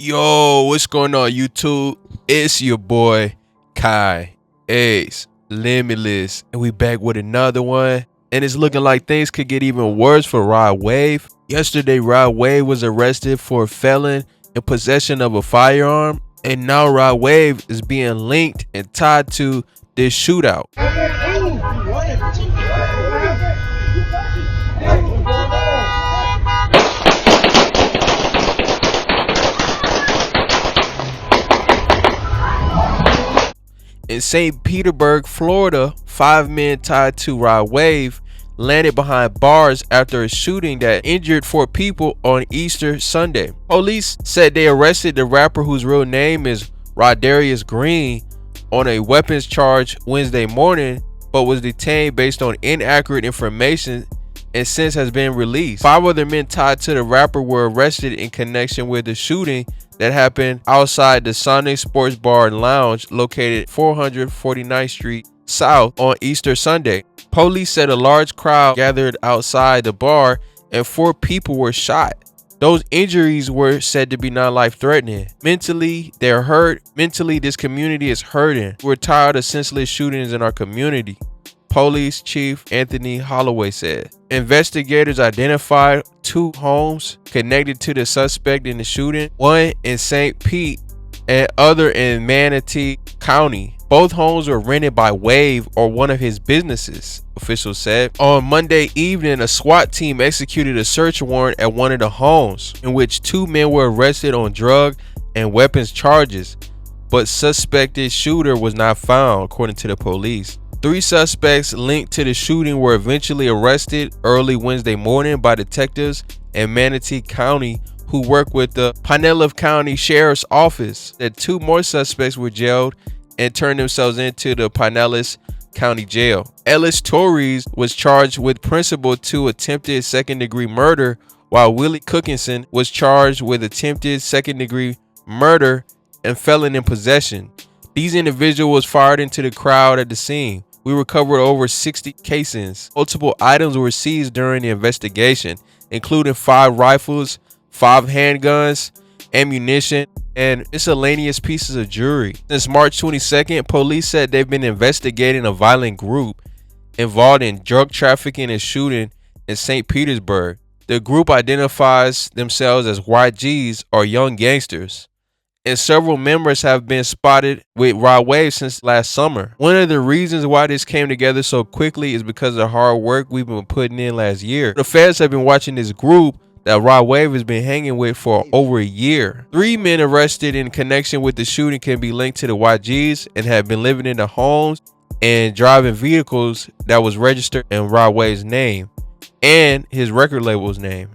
Yo, what's going on, YouTube? It's your boy Kai Ace Limitless, and we back with another one. And it's looking like things could get even worse for Rod Wave. Yesterday, Rod Wave was arrested for felon in possession of a firearm, and now Rod Wave is being linked and tied to this shootout. In St. Petersburg, Florida, 5 men tied to Rod Wave landed behind bars after a shooting that injured 4 people on Easter Sunday. Police said they arrested the rapper, whose real name is Rodarius Green, on a weapons charge Wednesday morning, but was detained based on inaccurate information and since has been released. 5 other men tied to the rapper were arrested in connection with the shooting that happened outside the Sonic Sports Bar and Lounge located 449th Street South on Easter Sunday. Police said a large crowd gathered outside the bar and 4 people were shot. Those injuries were said to be non-life-threatening. Mentally, they're hurt. Mentally, this community is hurting. We're tired of senseless shootings in our community, Police Chief Anthony Holloway said. Investigators identified 2 homes connected to the suspect in the shooting, one in St. Pete and other in Manatee County. Both homes were rented by Wave or one of his businesses, officials said. On Monday evening, a SWAT team executed a search warrant at one of the homes, in which 2 men were arrested on drug and weapons charges, but suspected shooter was not found, according to the police. 3 suspects linked to the shooting were eventually arrested early Wednesday morning by detectives in Manatee County who work with the Pinellas County Sheriff's Office. The 2 more suspects were jailed and turned themselves into the Pinellas County Jail. Ellis Torres was charged with principal to attempted second-degree murder, while Willie Cookinson was charged with attempted second-degree murder and felon in possession. These individuals fired into the crowd at the scene. We recovered over 60 casings. Multiple items were seized during the investigation, including 5 rifles, 5 handguns, ammunition, and miscellaneous pieces of jewelry. Since March 22nd, police said they've been investigating a violent group involved in drug trafficking and shooting in St. Petersburg. The group identifies themselves as YGs, or Young Gangsters, and several members have been spotted with Rod Wave since last summer. One of the reasons why this came together so quickly is because of the hard work we've been putting in last year. The feds have been watching this group that Rod Wave has been hanging with for over a year. 3 men arrested in connection with the shooting can be linked to the YGs and have been living in the homes and driving vehicles that was registered in Rod Wave's name and his record label's name.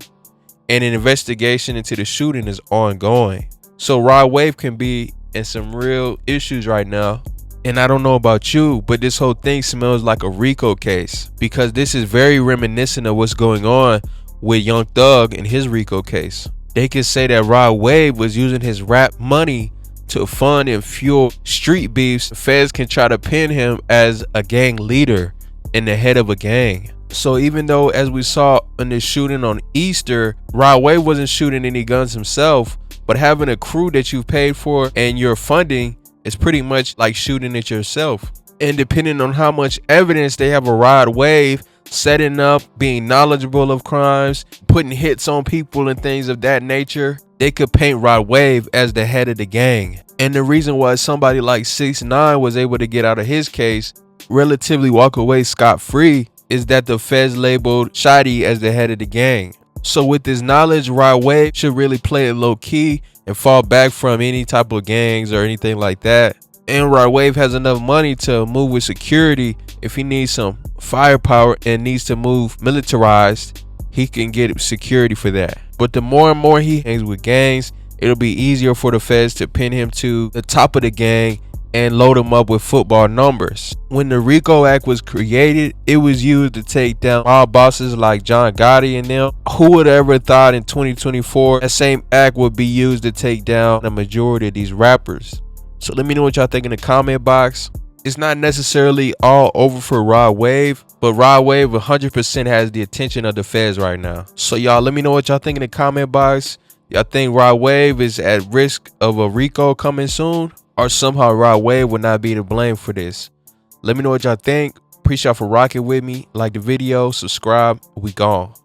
And an investigation into the shooting is ongoing. So Rod Wave can be in some real issues right now. And I don't know about you, but this whole thing smells like a RICO case, because this is very reminiscent of what's going on with Young Thug and his RICO case. They could say that Rod Wave was using his rap money to fund and fuel street beefs. Feds can try to pin him as a gang leader and the head of a gang. So even though, as we saw in the shooting on Easter, Rod Wave wasn't shooting any guns himself, but having a crew that you've paid for and you're funding is pretty much like shooting it yourself. And depending on how much evidence they have of Rod Wave setting up, being knowledgeable of crimes, putting hits on people and things of that nature, they could paint Rod Wave as the head of the gang. And the reason why somebody like 6ix9ine was able to get out of his case, relatively walk away scot-free, is that the feds labeled Shotty as the head of the gang. So with this knowledge, Rod Wave should really play it low key and fall back from any type of gangs or anything like that. And Rod Wave has enough money to move with security. If he needs some firepower and needs to move militarized, he can get security for that. But the more and more he hangs with gangs, it'll be easier for the feds to pin him to the top of the gang and load him up with football numbers. When the RICO Act was created, it was used to take down mob bosses like John Gotti and them. Who would have ever thought in 2024 that same act would be used to take down the majority of these rappers? So let me know what y'all think in the comment box. It's not necessarily all over for Rod Wave, but Rod Wave 100% has the attention of the feds right now. So y'all, let me know what y'all think in the comment box. Y'all think Rod Wave is at risk of a RICO coming soon? Or somehow Rod Wave will not be to blame for this? Let me know what y'all think. Appreciate y'all for rocking with me. Like the video, subscribe. We gone.